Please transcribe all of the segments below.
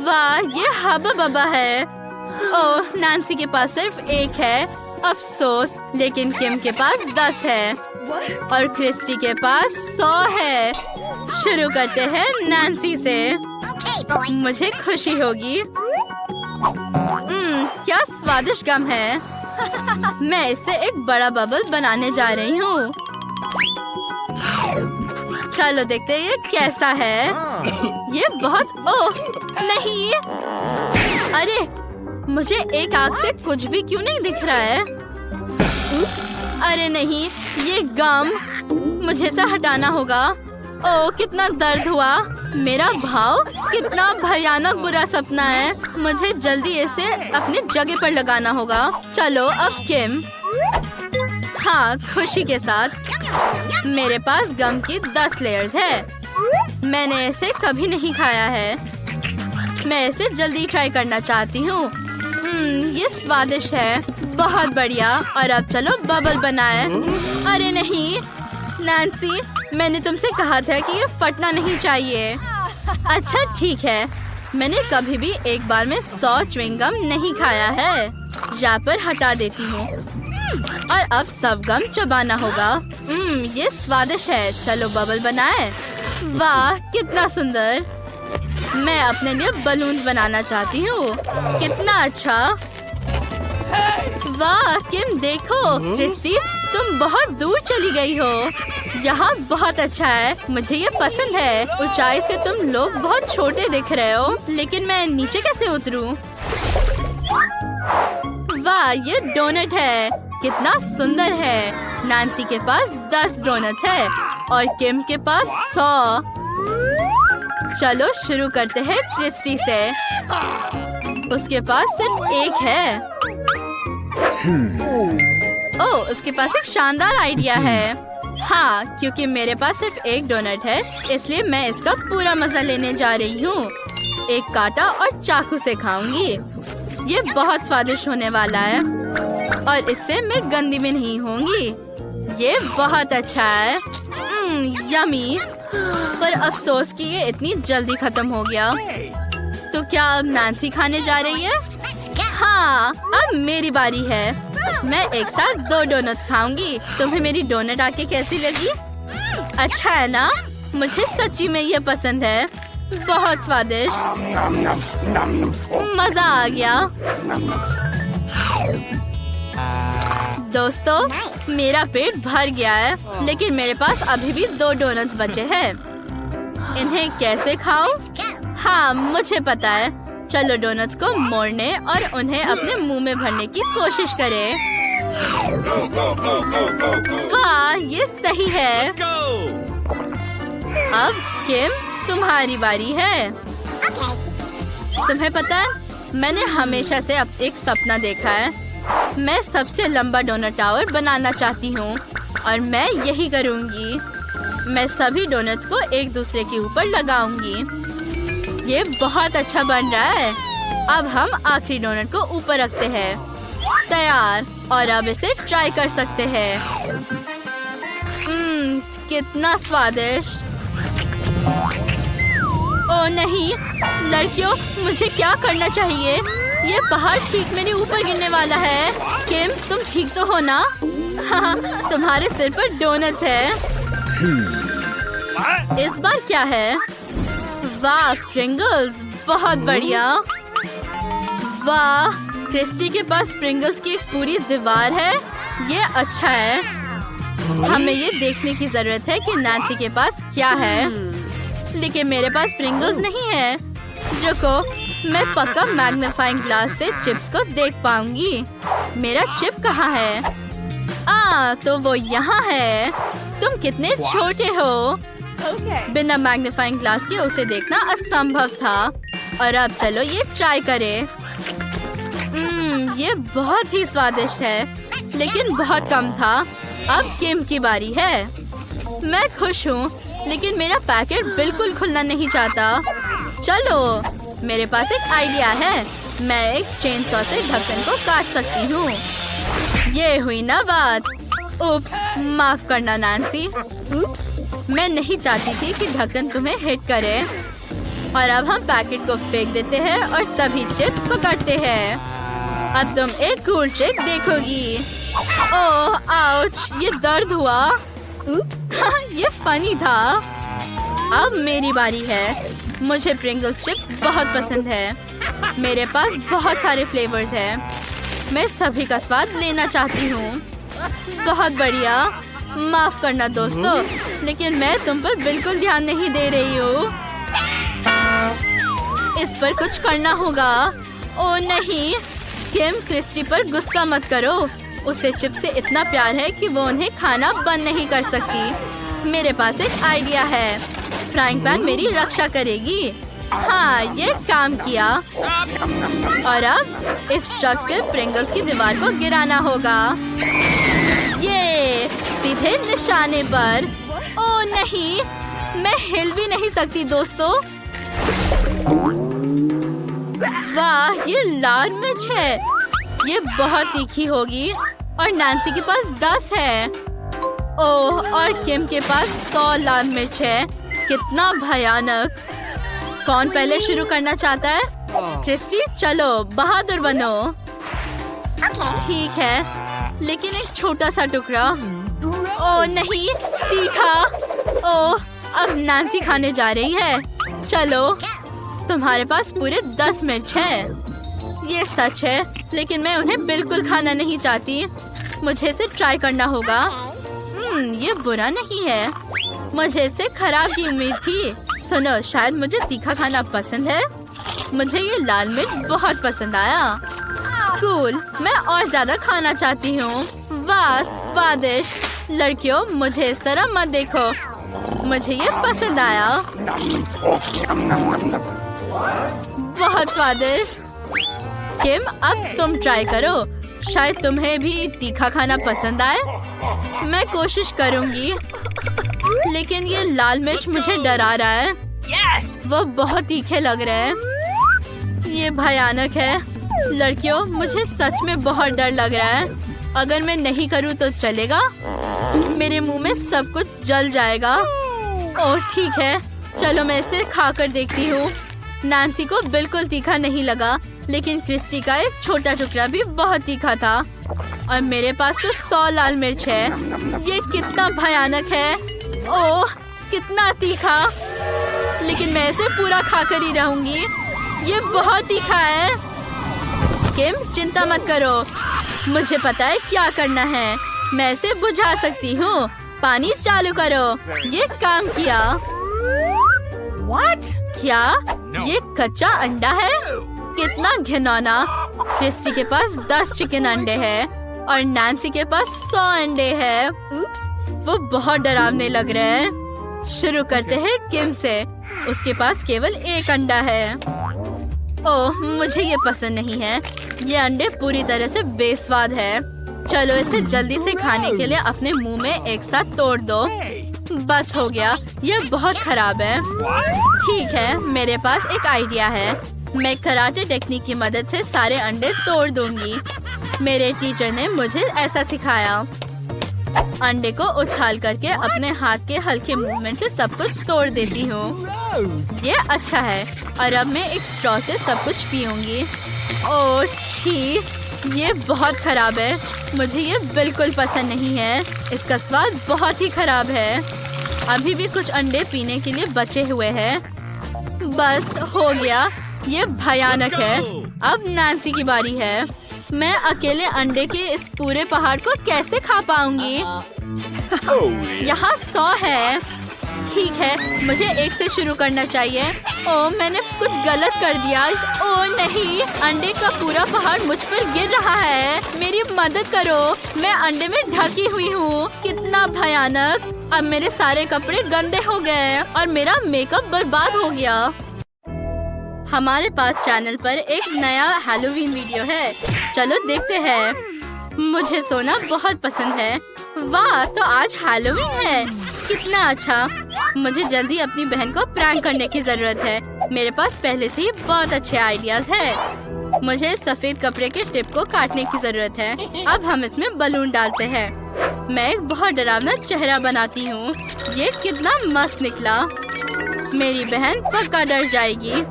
वाह, ये हबा बबा है। ओह, नैन्सी के पास सिर्फ एक है। अफसोस, लेकिन किम के पास 10 है और क्रिस्टी के पास 100 है। शुरू करते हैं नैन्सी से। मुझे खुशी होगी। क्या स्वादिष्ट गम है। मैं इससे एक बड़ा बबल बनाने जा रही हूँ। चलो देखते हैं ये कैसा है। ये बहुत ओह नहीं, अरे मुझे एक आंख से कुछ भी क्यों नहीं दिख रहा है। अरे नहीं, ये गम मुझे इसे हटाना होगा। ओह कितना दर्द हुआ। मेरा भाव कितना भयानक बुरा सपना है। मुझे जल्दी इसे अपनी जगह पर लगाना होगा। चलो अब किम। हाँ, खुशी के साथ मेरे पास गम की 10 लेयर्स है। मैंने इसे कभी नहीं खाया है। मैं इसे जल्दी ट्राई करना चाहती हूँ। ये स्वादिष्ट है, बहुत बढ़िया। और अब चलो बबल बनाए। अरे नहीं नैन्सी, मैंने तुमसे कहा था कि ये फटना नहीं चाहिए। अच्छा ठीक है, मैंने कभी भी एक बार में 100 च्युइंगम नहीं खाया है। रैपर हटा देती हूँ और अब सब गम चबाना होगा। ये स्वादिष्ट है। चलो बबल बनाए। वाह कितना सुंदर। मैं अपने लिए बलून्स बनाना चाहती हूँ। कितना अच्छा। वाह किम देखो, क्रिस्टी तुम बहुत दूर चली गई हो। यहाँ बहुत अच्छा है, मुझे ये पसंद है। ऊंचाई से तुम लोग बहुत छोटे दिख रहे हो, लेकिन मैं नीचे कैसे उतरूं? वाह ये डोनट है, कितना सुंदर है। नैन्सी के पास 10 डोनट्स है और किम के पास 100। चलो शुरू करते हैं क्रिस्टी से। उसके पास सिर्फ एक है। ओह, उसके पास एक शानदार आइडिया है। हाँ, क्योंकि मेरे पास सिर्फ एक डोनट है, इसलिए मैं इसका पूरा मजा लेने जा रही हूँ। एक कांटा और चाकू से खाऊंगी। ये बहुत स्वादिष्ट होने वाला है और इससे मैं गंदी भी नहीं होंगी। ये बहुत अच्छा है। यमी। पर अफसोस कि ये इतनी जल्दी खत्म हो गया। तो क्या अब नैन्सी खाने जा रही है? हाँ, अब मेरी बारी है। मैं एक साथ 2 डोनट्स खाऊंगी। तुम्हें मेरी डोनट आके कैसी लगी? अच्छा है ना? मुझे सच्ची में ये पसंद है। बहुत स्वादिष्ट। मजा आ गया। दोस्तों, मेरा पेट भर गया है, लेकिन मेरे पास अभी भी 2 डोनट्स बचे हैं। इन्हें कैसे खाऊं? हाँ, मुझे पता है। चलो डोनट्स को मोड़ने और उन्हें अपने मुंह में भरने की कोशिश करें। वाह, ये सही है। अब किम, तुम्हारी बारी है। तुम्हें पता है, मैंने हमेशा से अब एक सपना देखा है। मैं सबसे लंबा डोनट टावर बनाना चाहती हूँ और मैं यही करूँगी। मैं सभी डोनट्स को एक दूसरे के ऊपर लगाऊंगी। ये बहुत अच्छा बन रहा है। अब हम आखिरी डोनट को ऊपर रखते हैं। तैयार। और अब इसे ट्राई कर सकते हैं। कितना स्वादिष्ट। ओह नहीं, लड़कियों, मुझे क्या करना चाहिए? ये पहाड़ ठीक मेरे ऊपर गिरने वाला है। किम, तुम ठीक तो हो ना? हाँ, तुम्हारे सिर पर डोनट्स है। इस बार क्या है? वाह प्रिंगल्स, बहुत बढ़िया। वाह, क्रिस्टी के पास प्रिंगल्स की एक पूरी दीवार है। ये अच्छा है। हमें ये देखने की जरूरत है कि नैन्सी के पास क्या है, लेकिन मेरे पास प्रिंगल्स नहीं है। रुको, मैं पक्का मैग्नीफाइंग ग्लास से चिप्स को देख पाऊंगी। मेरा चिप कहाँ है? तो वो यहाँ है। तुम कितने छोटे हो। बिना मैग्नीफाइंग ग्लास के उसे देखना असंभव था। और अब चलो ये ट्राई करें। ये बहुत ही स्वादिष्ट है, लेकिन बहुत कम था। अब किम की बारी है। मैं खुश हूँ, लेकिन मेरा पैकेट बिल्कुल खुलना नहीं चाहता। चलो, मेरे पास एक आइडिया है। मैं एक चेन सॉ से ढक्कन को काट सकती हूँ। ये हुई ना बात। उप्स, माफ करना नैन्सी। मैं नहीं चाहती थी कि ढक्कन तुम्हें हिट करे। और अब हम पैकेट को फेंक देते हैं और सभी चिप्स पकड़ते हैं। अब तुम एक कूल ट्रिक देखोगी। ओह आउच, ये दर्द हुआ। ये फनी था। अब मेरी बारी है। मुझे प्रिंगल्स चिप्स बहुत पसंद है। मेरे पास बहुत सारे फ्लेवर्स हैं। मैं सभी का स्वाद लेना चाहती हूँ। बहुत बढ़िया। माफ करना दोस्तों, लेकिन मैं तुम पर बिल्कुल ध्यान नहीं दे रही हूँ। इस पर कुछ करना होगा। ओह नहीं, किम क्रिस्टी पर गुस्सा मत करो। उसे चिप्स से इतना प्यार है कि वो उन्हें खाना बंद नहीं कर सकती। मेरे पास एक आइडिया है। फ्राइंग पैन मेरी रक्षा करेगी। हाँ, ये काम किया। और अब इस ट्रक से प्रिंगल्स की दीवार को गिराना होगा। ये सीधे निशाने पर। ओह नहीं, मैं हिल भी नहीं सकती दोस्तों। वाह, ये लाल मिर्च है। ये बहुत तीखी होगी और नैन्सी के पास 10 है। ओह, और किम के पास 100 लाल मिर्च है। कितना भयानक। कौन पहले शुरू करना चाहता है? क्रिस्टी, चलो बहादुर बनो। ठीक है, लेकिन एक छोटा सा टुकड़ा। ओह नहीं, तीखा। ओह, अब नैन्सी खाने जा रही है। चलो, तुम्हारे पास पूरे 10 मिर्च है। ये सच है, लेकिन मैं उन्हें बिल्कुल खाना नहीं चाहती। मुझे इसे ट्राई करना होगा। ये बुरा नहीं है। मुझे इससे खराब की उम्मीद थी। सुनो, शायद मुझे तीखा खाना पसंद है। मुझे ये लाल मिर्च बहुत पसंद आया। कूल, मैं और ज्यादा खाना चाहती हूँ। वाह, स्वादिष्ट। लड़कियों, मुझे इस तरह मत देखो। मुझे ये पसंद आया। बहुत स्वादिष्ट। किम, अब तुम ट्राई करो। शायद तुम्हें भी तीखा खाना पसंद आए। मैं कोशिश करूंगी, लेकिन ये लाल मिर्च मुझे डरा रहा है। वो बहुत तीखे लग रहे हैं। ये भयानक है। लड़कियों, मुझे सच में बहुत डर लग रहा है। अगर मैं नहीं करूँ तो चलेगा? मेरे मुंह में सब कुछ जल जाएगा। ओह ठीक है, चलो मैं इसे खाकर देखती हूँ। नैन्सी को बिल्कुल तीखा नहीं लगा, लेकिन क्रिस्टी का एक छोटा टुकड़ा भी बहुत तीखा था। और मेरे पास तो 100 लाल मिर्च है। ये कितना भयानक है। ओह, कितना तीखा। लेकिन मैं इसे पूरा खाकर ही रहूंगी। ये बहुत तीखा है। किम, चिंता मत करो। मुझे पता है क्या करना है। मैं इसे बुझा सकती हूँ। पानी चालू करो। ये काम किया। What? क्या ये कच्चा अंडा है? कितना घिनौना। क्रिस्टी के पास 10 चिकन अंडे हैं और नैन्सी के पास 100 अंडे हैं। वो बहुत डरावने लग रहे हैं। शुरू करते हैं किम से। उसके पास केवल 1 अंडा है। ओह, मुझे ये पसंद नहीं है। ये अंडे पूरी तरह से बेस्वाद है। चलो इसे जल्दी से खाने के लिए अपने मुंह में एक साथ तोड़ दो। बस हो गया। ये बहुत खराब है। ठीक है, मेरे पास एक आइडिया है। मैं कराटे टेक्निक की मदद से सारे अंडे तोड़ दूंगी। मेरे टीचर ने मुझे ऐसा सिखाया। अंडे को उछाल करके अपने हाथ के हल्के मूवमेंट से सब कुछ तोड़ देती हूँ। ये अच्छा है। और अब मैं एक स्ट्रॉ से सब कुछ पीऊंगी। ओह छी, ये बहुत खराब है। मुझे ये बिल्कुल पसंद नहीं है। इसका स्वाद बहुत ही खराब है। अभी भी कुछ अंडे पीने के लिए बचे हुए हैं। बस हो गया। ये भयानक है। अब नैन्सी की बारी है। मैं अकेले अंडे के इस पूरे पहाड़ को कैसे खा पाऊंगी? यहाँ 100 है। ठीक है, मुझे 1 से शुरू करना चाहिए। ओह, मैंने कुछ गलत कर दिया। ओह नहीं, अंडे का पूरा पहाड़ मुझ पर गिर रहा है। मेरी मदद करो। मैं अंडे में ढकी हुई हूँ। कितना भयानक। अब मेरे सारे कपड़े गंदे हो गए और मेरा मेकअप बर्बाद हो गया। हमारे पास चैनल पर एक नया हैलोवीन वीडियो है। चलो देखते हैं। मुझे सोना बहुत पसंद है। वाह, तो आज हैलोवीन है। कितना अच्छा। मुझे जल्दी अपनी बहन को प्रैंक करने की जरूरत है। मेरे पास पहले से ही बहुत अच्छे आइडियाज है। मुझे सफेद कपड़े के टिप को काटने की जरूरत है। अब हम इसमें बलून डालते हैं। मैं एक बहुत डरावना चेहरा बनाती हूँ। ये कितना मस्त निकला। मेरी बहन पक्का डर जाएगी।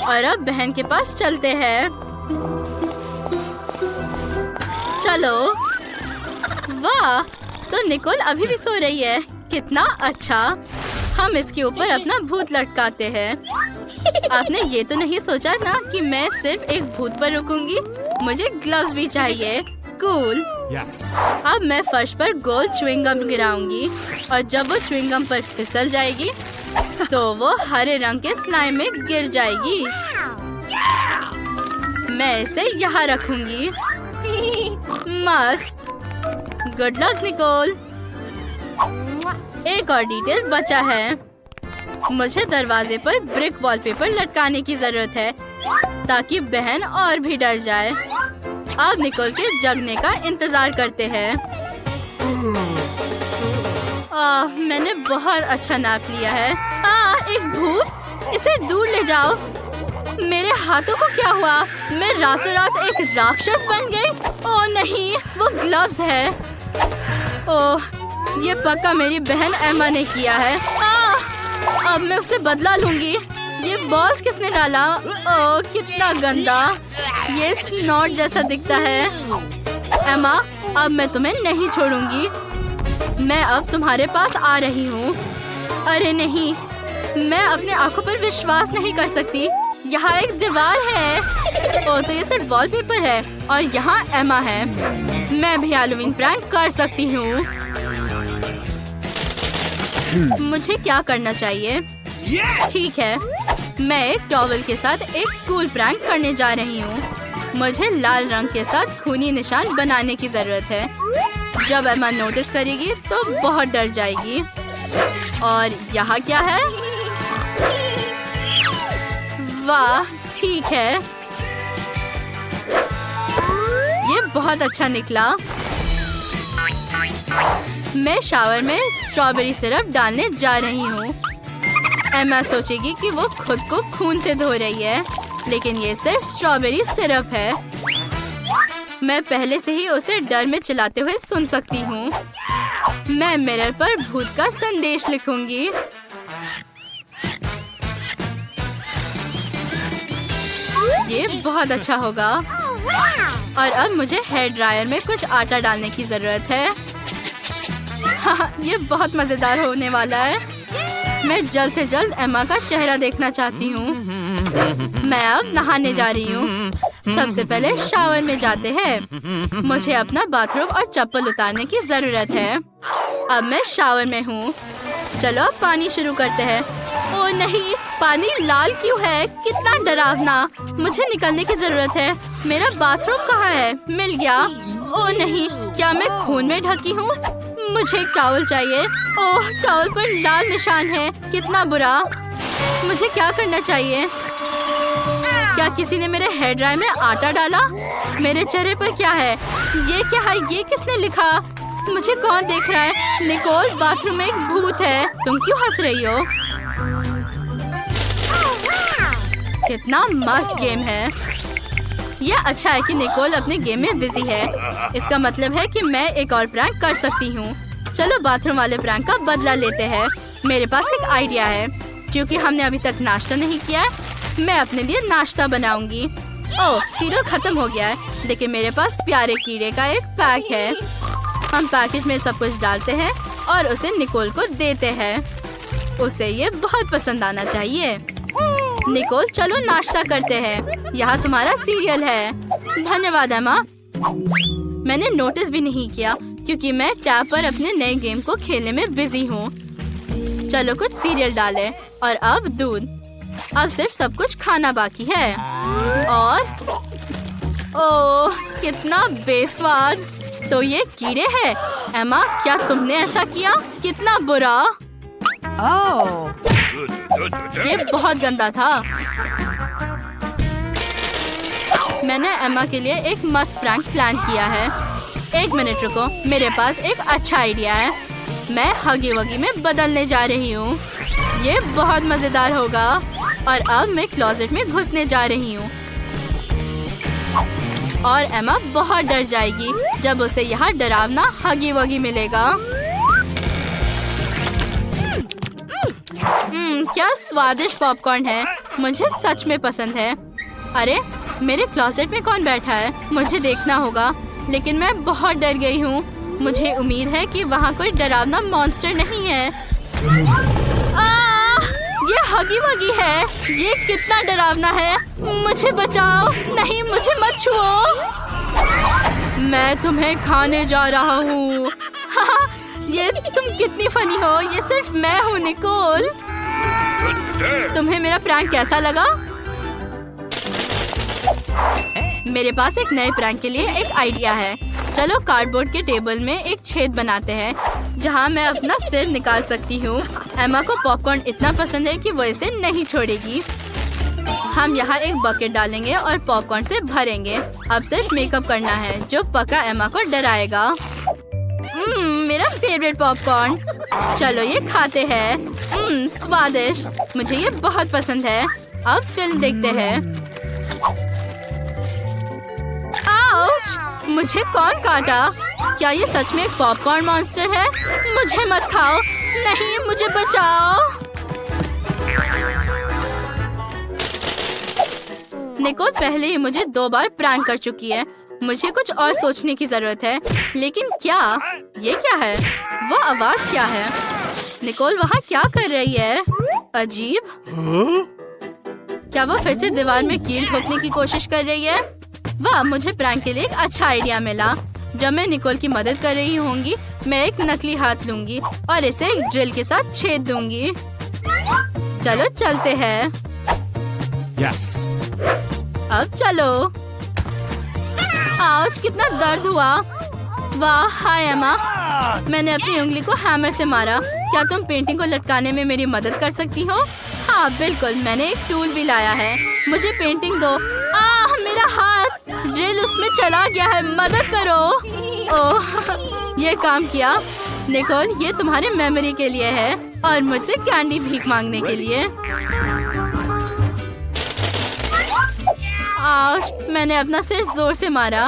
और अब बहन के पास चलते हैं। चलो। वाह, तो निकोल अभी भी सो रही है। कितना अच्छा। हम इसके ऊपर अपना भूत लटकाते हैं। आपने ये तो नहीं सोचा ना कि मैं सिर्फ एक भूत पर रुकूंगी? मुझे ग्लव्स भी चाहिए। कूल। अब मैं फर्श पर गोल च्युइंगम गिराऊंगी और जब वो च्युइंगम पर फिसल जाएगी तो वो हरे रंग के स्लाइम में गिर जाएगी। मैं इसे यहाँ रखूंगी। मस्त। Good luck Nicole. एक और डिटेल बचा है। मुझे दरवाजे पर ब्रिक वॉलपेपर लटकाने की जरूरत है ताकि बहन और भी डर जाए। अब निकोल के जगने का इंतजार करते हैं। मैंने बहुत अच्छा नाप लिया है। एक भूत, इसे दूर ले जाओ। मेरे हाथों को क्या हुआ? मैं रातों रात एक राक्षस बन गई। ओह नहीं, वो ग्लव्स है। ओह, ये पक्का मेरी बहन एमा ने किया है। अब मैं उससे बदला लूंगी। ये बॉल्स किसने डाला? ओह, कितना गंदा। ये स्नॉट जैसा दिखता है। एमा, अब मैं तुम्हें नहीं छोड़ूंगी। मैं अब तुम्हारे पास आ रही हूँ। अरे नहीं, मैं अपने आंखों पर विश्वास नहीं कर सकती। यहाँ एक दीवार है। ओह, तो ये सिर्फ वॉलपेपर है और यहाँ एमा है। मैं भी हैलोवीन प्रैंक कर सकती हूँ। मुझे क्या करना चाहिए? ठीक है, मैं एक टॉवल के साथ एक कूल प्रैंक करने जा रही हूँ। मुझे लाल रंग के साथ खूनी निशान बनाने की जरूरत है। जब एमा नोटिस करेगी तो बहुत डर जाएगी। और यहाँ क्या है? वाह, ठीक है। ये बहुत अच्छा निकला। मैं शावर में स्ट्रॉबेरी सिरप डालने जा रही हूँ। एमा सोचेगी कि वो खुद को खून से धो रही है, लेकिन ये सिर्फ स्ट्रॉबेरी सिरप है। मैं पहले से ही उसे डर में चिल्लाते हुए सुन सकती हूँ। मैं मिरर पर भूत का संदेश लिखूंगी। ये बहुत अच्छा होगा। और अब मुझे हेयर ड्रायर में कुछ आटा डालने की जरूरत है। हाँ, ये बहुत मजेदार होने वाला है। मैं जल्द से जल्द एमा का चेहरा देखना चाहती हूँ। मैं अब नहाने जा रही हूँ। सबसे पहले शावर में जाते हैं। मुझे अपना बाथरूम और चप्पल उतारने की जरूरत है। अब मैं शावर में हूँ। चलो अब पानी शुरू करते हैं। ओह नहीं, पानी लाल क्यों है? कितना डरावना। मुझे निकलने की जरूरत है। मेरा बाथरूम कहाँ है? मिल गया। ओह नहीं, क्या मैं खून में ढकी हूँ? मुझे एक टॉवल चाहिए। ओह, टॉवल पर लाल निशान है। कितना बुरा। मुझे क्या करना चाहिए? क्या किसी ने मेरे हेयर ड्रायर में आटा डाला? मेरे चेहरे पर क्या है? ये क्या है? ये किसने लिखा? मुझे कौन देख रहा है? निकोल, बाथरूम में एक भूत है। तुम क्यों हंस रही हो? कितना मस्त गेम है। यह अच्छा है कि निकोल अपने गेम में बिजी है। इसका मतलब है कि मैं एक और प्रैंक कर सकती हूँ। चलो बाथरूम वाले प्रैंक का बदला लेते हैं। मेरे पास एक आइडिया है। क्योंकि हमने अभी तक नाश्ता नहीं किया है, मैं अपने लिए नाश्ता बनाऊंगी। ओह, सीरियल खत्म हो गया है, लेकिन मेरे पास प्यारे कीड़े का एक पैक है। हम पैकेज में सब कुछ डालते हैं और उसे निकोल को देते हैं। उसे ये बहुत पसंद आना चाहिए। निकोल, चलो नाश्ता करते हैं। यहाँ तुम्हारा सीरियल है। धन्यवाद एमा। मैंने नोटिस भी नहीं किया क्योंकि मैं टैब पर अपने नए गेम को खेलने में बिजी हूँ। चलो कुछ सीरियल डालें और अब दूध। अब सिर्फ सब कुछ खाना बाकी है। और ओह, कितना बेस्वाद। तो ये कीड़े हैं। एमा, क्या तुमने ऐसा किया? कितना बुरा। ये बहुत गंदा था। मैंने एमा के लिए एक मस्त प्रैंक प्लान किया है। एक मिनट रुको, मेरे पास एक अच्छा आइडिया है। मैं हगी वगी में बदलने जा रही हूँ। ये बहुत मजेदार होगा। और अब मैं क्लोजेट में घुसने जा रही हूँ। और एमा बहुत डर जाएगी जब उसे यहाँ डरावना हगी वगी मिलेगा। क्या स्वादिष्ट पॉपकॉर्न है। मुझे सच में पसंद है। अरे मेरे क्लोजेट में कौन बैठा है? मुझे देखना होगा, लेकिन मैं बहुत डर गई हूँ। मुझे उम्मीद है कि वहाँ कोई डरावना मॉन्स्टर नहीं है। ये हगी वगी है। ये कितना डरावना है। मुझे बचाओ। नहीं, मुझे मत छुओ। मैं तुम्हें खाने जा रहा हूँ। ये तुम कितनी फनी हो। ये सिर्फ मैं हूँ निकोल। तुम्हें मेरा प्रैंक कैसा लगा? मेरे पास एक नए प्रैंक के लिए एक आइडिया है। चलो कार्डबोर्ड के टेबल में एक छेद बनाते हैं जहाँ मैं अपना सिर निकाल सकती हूँ। एमा को पॉपकॉर्न इतना पसंद है कि वो इसे नहीं छोड़ेगी। हम यहाँ एक बकेट डालेंगे और पॉपकॉर्न से भरेंगे। अब सिर्फ मेकअप करना है जो पक्का एमा को डराएगा। मेरा फेवरेट पॉपकॉर्न। चलो ये खाते हैं। स्वादिष्ट। मुझे ये बहुत पसंद है। अब फिल्म देखते हैं। आउच! मुझे कौन काटा? क्या ये सच में एक पॉपकॉर्न मॉन्स्टर है? मुझे मत खाओ। नहीं, मुझे बचाओ। निकोल पहले ही मुझे 2 बार प्रैंक कर चुकी है। मुझे कुछ और सोचने की जरूरत है। लेकिन क्या? ये क्या है? वो आवाज क्या है? निकोल वहाँ क्या कर रही है? अजीब। क्या वो फिर से दीवार में कील ठोकने की कोशिश कर रही है? वाह, मुझे प्रैंक के लिए एक अच्छा आइडिया मिला। जब मैं निकोल की मदद कर रही होंगी, मैं एक नकली हाथ लूंगी और इसे एक ड्रिल के साथ छेद दूंगी। चलो चलते हैं। Yes. अब चलो। आउच! कितना दर्द हुआ। वाह, हाय एमा। मैंने अपनी उंगली को हैमर से मारा। क्या तुम पेंटिंग को लटकाने में मेरी मदद कर सकती हो? हाँ बिल्कुल, मैंने एक टूल भी लाया है। मुझे पेंटिंग दो। मेरा हाथ! ड्रिल उसमें चला गया है। मदद करो। ओह, ये काम किया। निकोल, ये तुम्हारे मेमोरी के लिए है और मुझसे कैंडी भीख मांगने के लिए। आउच! मैंने अपना सिर जोर से मारा।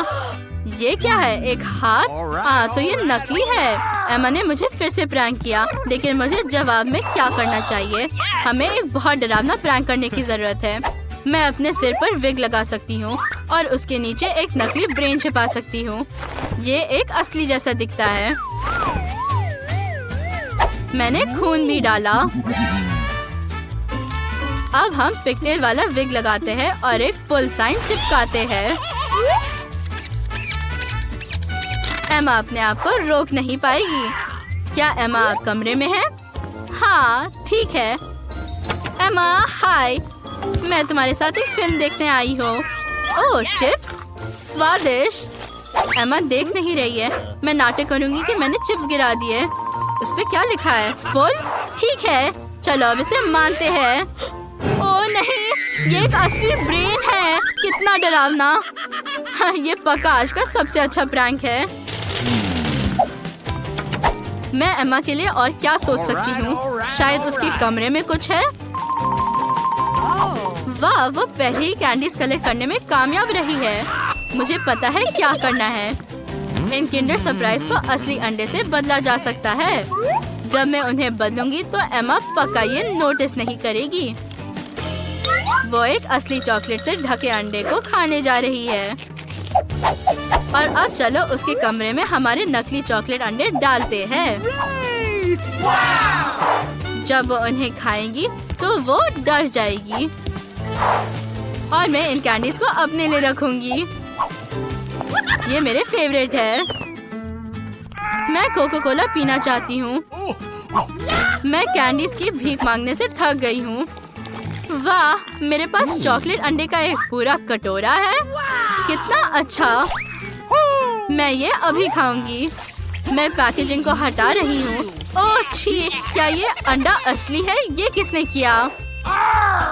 ये क्या है? एक हाथ? तो ये नकली है। एमा ने मुझे फिर से प्रैंक किया, लेकिन मुझे जवाब में क्या करना चाहिए? हमें एक बहुत डरावना प्रैंक करने की जरूरत है। मैं अपने सिर पर विग लगा सकती हूँ और उसके नीचे एक नकली ब्रेन छिपा सकती हूँ। ये एक असली जैसा दिखता है। मैंने खून भी डाला। अब हम पिगटेल वाला विग लगाते हैं और एक पुल साइन चिपकाते हैं। एमा अपने आप को रोक नहीं पाएगी। क्या एमा कमरे में है? हाँ ठीक है। एमा हाय, मैं तुम्हारे साथ एक फिल्म देखने आई हूँ। ओह चिप्स, स्वादिष्ट। एमा देख नहीं रही है। मैं नाटक करूँगी कि मैंने चिप्स गिरा दिए। उस पे क्या लिखा है? फुल? ठीक है, चलो अब इसे मानते हैं। ओह नहीं, ये एक असली ब्रेन है। कितना डरावना। हाँ, ये पक्का आज का सबसे अच्छा प्रैंक है। मैं एमा के लिए और क्या सोच सकती हूँ? शायद उसके कमरे में कुछ है। वाह, वो पहले ही कैंडीज कलेक्ट करने में कामयाब रही है। मुझे पता है क्या करना है। इन किंडर सरप्राइज को असली अंडे से बदला जा सकता है। जब मैं उन्हें बदलूंगी तो एमा पक्का ये नोटिस नहीं करेगी। वो एक असली चॉकलेट से ढके अंडे को खाने जा रही है। और अब चलो उसके कमरे में हमारे नकली चॉकलेट अंडे डालते हैं। जब वो उन्हें खाएंगी तो वो डर जाएगी और मैं इन कैंडीज को अपने लिए रखूंगी। ये मेरे फेवरेट है। मैं कोको कोला पीना चाहती हूँ। मैं कैंडीज की भीख मांगने से थक गई हूँ। वाह, मेरे पास चॉकलेट अंडे का एक पूरा कटोरा है। कितना अच्छा। मैं ये अभी खाऊंगी। मैं पैकेजिंग को हटा रही हूँ। ओह छी, क्या ये अंडा असली है? ये किसने किया?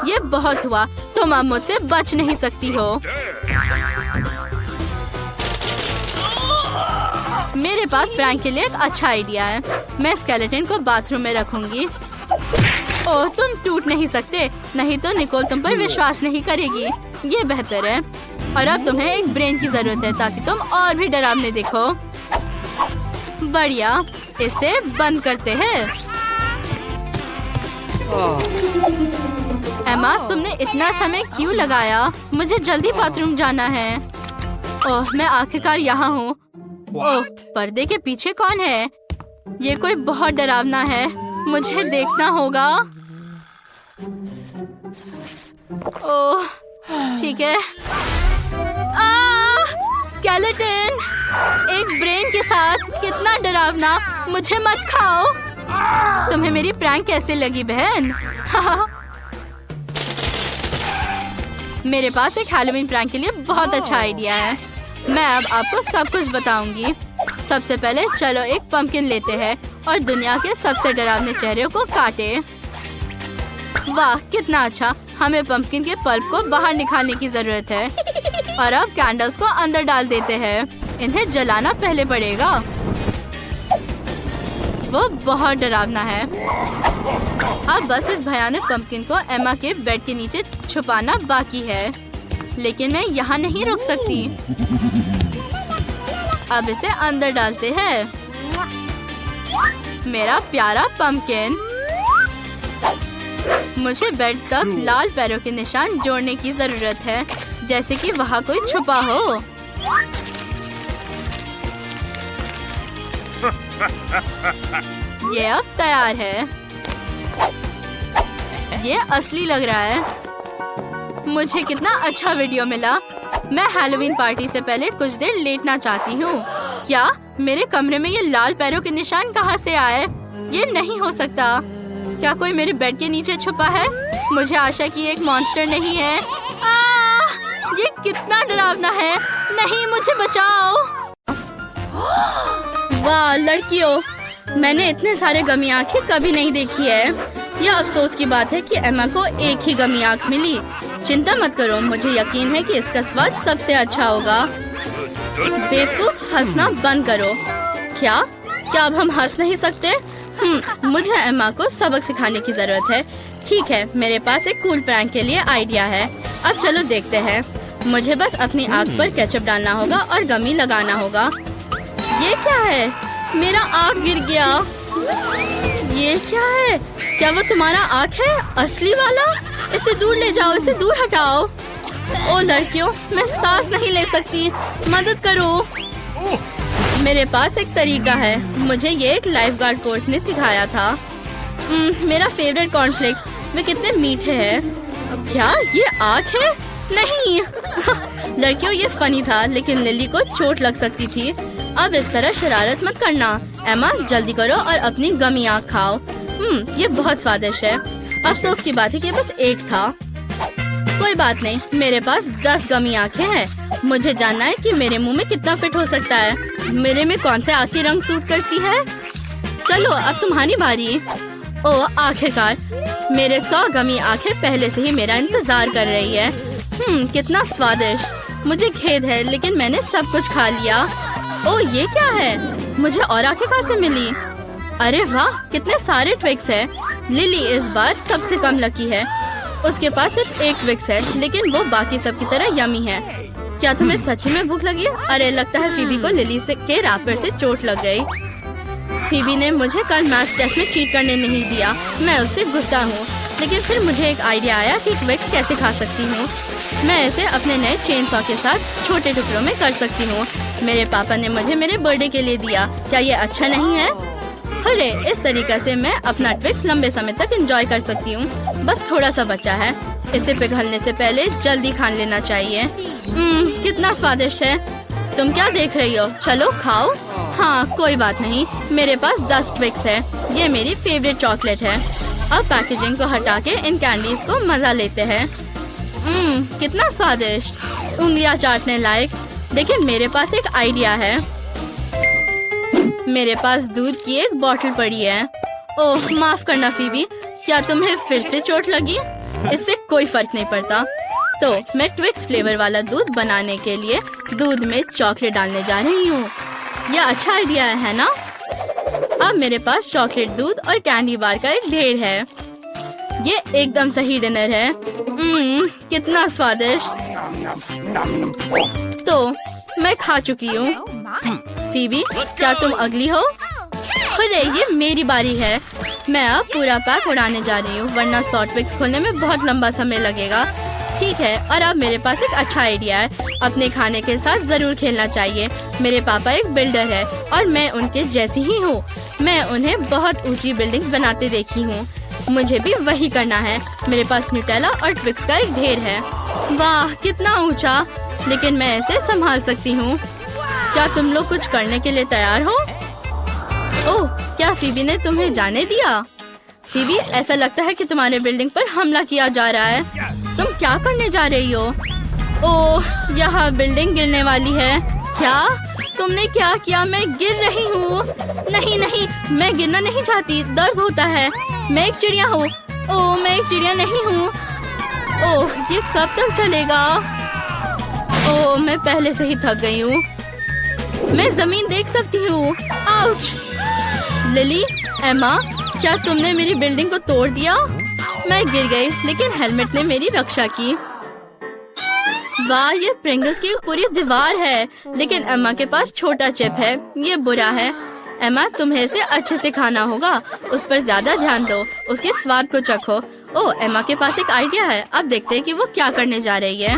ये बहुत हुआ। तुम अब मुझसे बच नहीं सकती हो। मेरे पास प्रैंक के लिए एक अच्छा आइडिया है। मैं स्केलेटन को बाथरूम में रखूंगी। ओह, तुम टूट नहीं सकते, नहीं तो निकोल तुम पर विश्वास नहीं करेगी। ये बेहतर है। और अब तुम्हें एक ब्रेन की जरूरत है ताकि तुम और भी डरावने दिखो। बढ़िया, इसे बंद करते हैं। एमा, तुमने इतना समय क्यों लगाया? मुझे जल्दी बाथरूम जाना है। ओह, मैं आखिरकार यहाँ हूँ। ओह, पर्दे के पीछे कौन है? ये कोई बहुत डरावना है। मुझे देखना होगा। ओह, ठीक है। स्केलेटन! एक ब्रेन के साथ, कितना डरावना। मुझे मत खाओ। तुम्हें मेरी प्रैंक कैसे लगी बहन? मेरे पास एक हैलोवीन प्रैंक के लिए बहुत अच्छा आइडिया है। मैं अब आपको सब कुछ बताऊंगी। सबसे पहले चलो एक पंपकिन लेते हैं और दुनिया के सबसे डरावने चेहरे को काटे। वाह, कितना अच्छा। हमें पंपकिन के पल्प को बाहर निकालने की जरूरत है। और अब कैंडल्स को अंदर डाल देते हैं। इन्हें जलाना पहले पड़ेगा। वो बहुत डरावना है। अब बस इस भयानक पंपकिन को एमा के बेड के नीचे छुपाना बाकी है। लेकिन मैं यहाँ नहीं रुक सकती। अब इसे अंदर डालते हैं। मेरा प्यारा पंपकिन। मुझे बेड तक लाल पैरों के निशान जोड़ने की जरूरत है, जैसे कि वहाँ कोई छुपा हो। ये अब तैयार है। ये असली लग रहा है। मुझे कितना अच्छा वीडियो मिला। मैं हैलोवीन पार्टी से पहले कुछ देर लेटना चाहती हूँ। क्या मेरे कमरे में ये लाल पैरों के निशान कहाँ से आए? ये नहीं हो सकता। क्या कोई मेरे बेड के नीचे छुपा है? मुझे आशा कि एक मॉन्स्टर नहीं है। ये कितना डरावना है। नहीं, मुझे बचाओ। वाह लड़कियों, मैंने इतने सारे गमी आंखें कभी नहीं देखी है। यह अफसोस की बात है कि एमा को एक ही गमी आंख मिली। चिंता मत करो, मुझे यकीन है कि इसका स्वाद सबसे अच्छा होगा। बेवकूफ, हंसना बंद करो। क्या अब हम हंस नहीं सकते? मुझे एमा को सबक सिखाने की जरूरत है। ठीक है, मेरे पास एक कूल प्रैंक के लिए आइडिया है। अब चलो देखते हैं। मुझे बस अपनी आँख पर केचप डालना होगा और गमी लगाना होगा। ये क्या है? मेरा आँख गिर गया। ये क्या है? क्या वो तुम्हारा आँख है? असली वाला? इसे दूर ले जाओ, इसे दूर हटाओ। ओ लड़कियों, मैं सांस नहीं ले सकती। मदद करो। मेरे पास एक तरीका है। मुझे ये एक लाइफगार्ड कोर्स ने सिखाया था। मेरा फेवरेट कॉर्नफ्लेक्स, वे कितने मीठे हैं। क्या ये आँख है? नहीं। लड़कियों, ये फनी था, लेकिन लिली को चोट लग सकती थी। अब इस तरह शरारत मत करना। एमा, जल्दी करो और अपनी गमी आँख खाओ। ये बहुत स्वादिष्ट है। अफसोस की बात है कि बस एक था। कोई बात नहीं, मेरे पास 10 गमी आँखें हैं। मुझे जानना है कि मेरे मुंह में कितना फिट हो सकता है। मेरे में कौन से आँख की रंग सूट करती है? चलो, अब तुम्हारी बारी। ओ आखिरकार, मेरे 100 गमी आँखें पहले से ही मेरा इंतजार कर रही है। कितना स्वादिष्ट। मुझे खेद है, लेकिन मैंने सब कुछ खा लिया। ओ ये क्या है? मुझे और आँखें कहाँ से मिली? अरे वाह, कितने सारे ट्विक्स है। लिली इस बार सबसे कम लकी है। उसके पास सिर्फ एक ट्विक्स है, लेकिन वो बाकी सब की तरह यमी है। क्या तुम्हें सच में भूख लगी? अरे लगता है फीबी को लिली के रैपर से चोट लग गई। फीबी ने मुझे कल मैथ टेस्ट में चीट करने नहीं दिया। मैं उससे गुस्सा हूँ, लेकिन फिर मुझे एक आइडिया आया कि ट्विक्स कैसे खा सकती हूँ। मैं इसे अपने नए चेन सॉ के साथ छोटे टुकड़ों में कर सकती हूँ। मेरे पापा ने मुझे मेरे बर्थडे के लिए दिया। क्या ये अच्छा नहीं है? अरे इस तरीके से मैं अपना ट्विक्स लंबे समय तक एंजॉय कर सकती हूँ। बस थोड़ा सा बचा है। इसे पिघलने से पहले जल्दी खा लेना चाहिए। कितना स्वादिष्ट है। तुम क्या देख रही हो? चलो खाओ। हाँ कोई बात नहीं, मेरे पास 10 ट्विक्स है। ये मेरी फेवरेट चॉकलेट है। अब पैकेजिंग को हटा के इन कैंडीज को मजा लेते हैं। कितना स्वादिष्ट, उंगलियां चाटने लायक। देखिए मेरे पास एक आइडिया है। मेरे पास दूध की एक बोतल पड़ी है। ओह माफ करना फीबी, क्या तुम्हें फिर से चोट लगी? इससे कोई फर्क नहीं पड़ता। तो मैं ट्विक्स फ्लेवर वाला दूध बनाने के लिए दूध में चॉकलेट डालने जा रही हूँ। यह अच्छा आइडिया है ना? अब मेरे पास चॉकलेट, दूध और कैंडी बार का एक ढेर है। ये एकदम सही डिनर है। कितना स्वादिष्ट। तो मैं खा चुकी हूँ। फीबी, क्या तुम अगली हो? अरे ये मेरी बारी है। मैं अब पूरा पैक उड़ाने जा रही हूँ, वरना सॉल्ट पिक्स खोलने में बहुत लंबा समय लगेगा। ठीक है, और अब मेरे पास एक अच्छा आइडिया है। अपने खाने के साथ जरूर खेलना चाहिए। मेरे पापा एक बिल्डर है और मैं उनके जैसी ही हूँ। मैं उन्हें बहुत ऊंची बिल्डिंग्स बनाते देखी हूँ। मुझे भी वही करना है। मेरे पास न्यूटेला और ट्विक्स का एक ढेर है। वाह कितना ऊंचा, लेकिन मैं इसे संभाल सकती हूँ। क्या तुम लोग कुछ करने के लिए तैयार हो? ओह, क्या फीबी ने तुम्हें जाने दिया? फीबी, ऐसा लगता है कि तुम्हारे बिल्डिंग पर हमला किया जा रहा है। तुम क्या करने जा रही हो? ओह, यह बिल्डिंग गिरने वाली है। क्या तुमने क्या किया? मैं गिर रही हूँ। नहीं नहीं, मैं गिरना नहीं चाहती, दर्द होता है। मैं एक चिड़िया हूँ। ओह, मैं एक चिड़िया नहीं हूँ। ओह, ये कब तक चलेगा? ओह, मैं पहले से ही थक गई हूँ। मैं जमीन देख सकती हूँ। आउच! लिली, एम्मा, क्या तुमने मेरी बिल्डिंग को तोड़ दिया? मैं गिर गई, लेकिन हेलमेट ने मेरी रक्षा की। वाह, ये प्रिंगल्स की एक पूरी दीवार है, लेकिन एम्मा के पास छोटा चिप है। ये बुरा है। एम्मा, तुम्हें इसे अच्छे से खाना होगा। उस पर ज्यादा ध्यान दो, उसके स्वाद को चखो। ओह, एम्मा के पास एक आइडिया है। अब देखते हैं कि वो क्या करने जा रही है।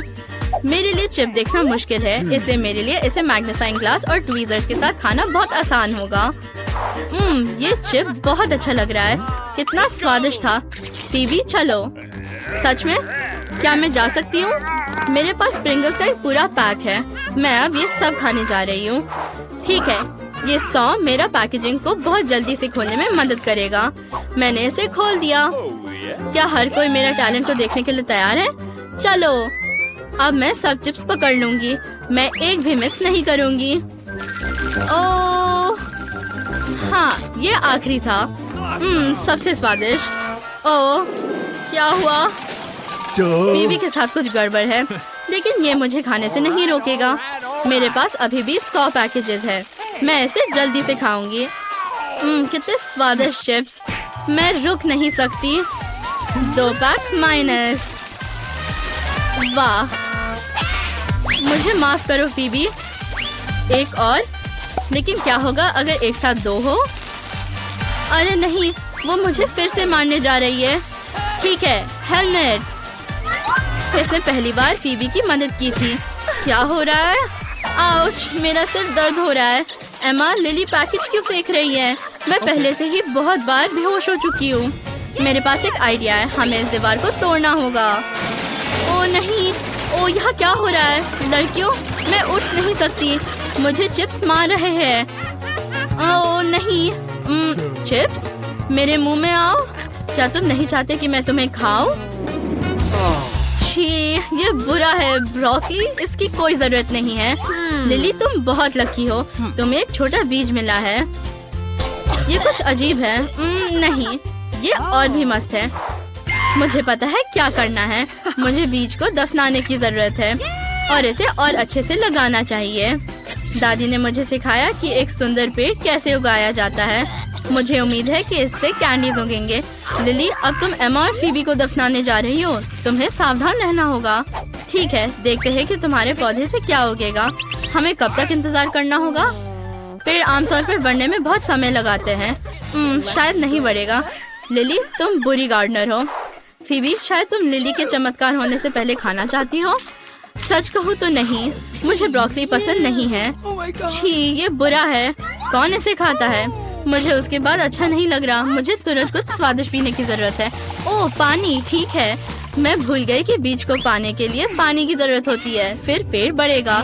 मेरे लिए चिप देखना मुश्किल है, इसलिए मेरे लिए इसे मैग्नीफाइंग ग्लास और ट्वीजर्स के साथ खाना बहुत आसान होगा। ये चिप बहुत अच्छा लग रहा है। कितना स्वादिष्ट था। फीबी, चलो। सच में? क्या मैं जा सकती हूँ? मेरे पास प्रिंगल्स का एक पूरा पैक है। मैं अब ये सब खाने जा रही हूँ। ठीक है, ये सॉ मेरा पैकेजिंग को बहुत जल्दी से खोलने में मदद करेगा। मैंने इसे खोल दिया। क्या हर कोई मेरा टैलेंट को देखने के लिए तैयार है? चलो, अब मैं सब चिप्स पकड़ लूंगी। मैं एक भी मिस नहीं करूंगी। ओह, हाँ, ये आखिरी था। सबसे स्वादिष्ट। ओह, क्या हुआ? फीबी के साथ कुछ गड़बड़ है, लेकिन ये मुझे खाने से नहीं रोकेगा। मेरे पास अभी भी 100 पैकेजेस है। मैं इसे जल्दी से खाऊंगी। कितने स्वादिष्ट चिप्स। मैं रुक नहीं सकती। 2 पैक्स माइनस। वाह, मुझे माफ करो फीबी। एक और। लेकिन क्या होगा अगर एक साथ 2 हो? अरे नहीं, वो मुझे फिर से मारने जा रही है। ठीक है, हेलमेट। इसने पहली बार फीबी की मदद की थी। क्या हो रहा है? आउच, मेरा सिर दर्द हो रहा है। एम्मा, लिली पैकेज क्यों फेंक रही है? मैं पहले से ही बहुत बार बेहोश हो चुकी हूँ। मेरे पास एक आइडिया है। हमें इस दीवार को तोड़ना होगा। ओह नहीं, ओह, यहाँ क्या हो रहा है? लड़कियों, मैं उठ नहीं सकती। मुझे चिप्स मार रहे हैं। ओह नहीं, चिप्स मेरे मुंह में आओ। क्या तुम नहीं चाहते कि मैं तुम्हें खाऊं? छी, ये बुरा है। ब्रोकली, इसकी कोई जरूरत नहीं है। लिली, तुम बहुत लकी हो। तुम्हें एक छोटा बीज मिला है। ये कुछ अजीब है। नहीं, ये और भी मस्त है। मुझे पता है क्या करना है। मुझे बीज को दफनाने की जरूरत है और इसे और अच्छे से लगाना चाहिए। दादी ने मुझे सिखाया कि एक सुंदर पेड़ कैसे उगाया जाता है। मुझे उम्मीद है कि इससे कैंडीज उगेंगे। लिली, अब तुम एम्मा और फीबी को दफनाने जा रही हो। तुम्हें सावधान रहना होगा। ठीक है, देखते हैं कि तुम्हारे पौधे से क्या उगेगा। हमें कब तक इंतजार करना होगा? पेड़ आमतौर पर बढ़ने में बहुत समय लगाते हैं। शायद नहीं बढ़ेगा। लिली, तुम बुरी गार्डनर हो। फीबी, शायद तुम लिली के चमत्कार होने से पहले खाना चाहती हो। सच कहूँ तो नहीं, मुझे ब्रोकली पसंद नहीं है। छी, ये बुरा है। कौन इसे खाता है? मुझे उसके बाद अच्छा नहीं लग रहा। मुझे तुरंत कुछ स्वादिष्ट पीने की जरूरत है। ओह, पानी। ठीक है, मैं भूल गई कि बीज को पाने के लिए पानी की जरूरत होती है, फिर पेड़ बढ़ेगा।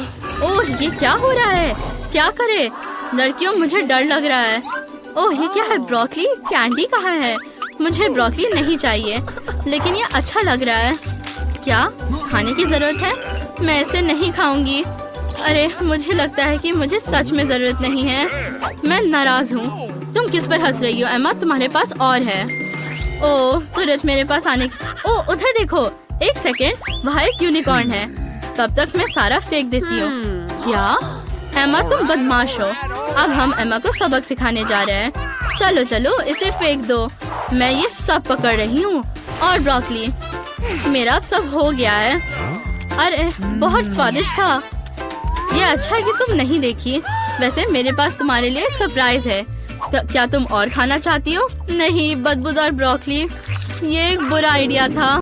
ओह, ये क्या हो रहा है? क्या करे? लड़कियों, मुझे डर लग रहा है। ओह, ये क्या है? ब्रोकली कैंडी कहाँ है? मुझे ब्रोकली नहीं चाहिए, लेकिन ये अच्छा लग रहा है। क्या खाने की जरूरत है? मैं इसे नहीं खाऊंगी। अरे, मुझे लगता है कि मुझे सच में जरूरत नहीं है। मैं नाराज हूँ। तुम किस पर हंस रही हो एम्मा? तुम्हारे पास और है। ओह, तुरंत मेरे पास आने की। ओह, उधर देखो। एक सेकेंड, वहाँ एक यूनिकॉर्न है। तब तक मैं सारा फेंक देती हूँ। क्या? एम्मा, तुम बदमाश हो। अब हम एम्मा को सबक सिखाने जा रहे हैं। चलो चलो, इसे फेंक दो। मैं ये सब पकड़ रही हूँ। और ब्रोकली, मेरा अब सब हो गया है। अरे, बहुत स्वादिष्ट था। ये अच्छा है कि तुम नहीं देखी। वैसे मेरे पास तुम्हारे लिए एक सरप्राइज है। तो क्या तुम और खाना चाहती हो? नहीं, बदबूदार ब्रोकली। ये एक बुरा आइडिया था।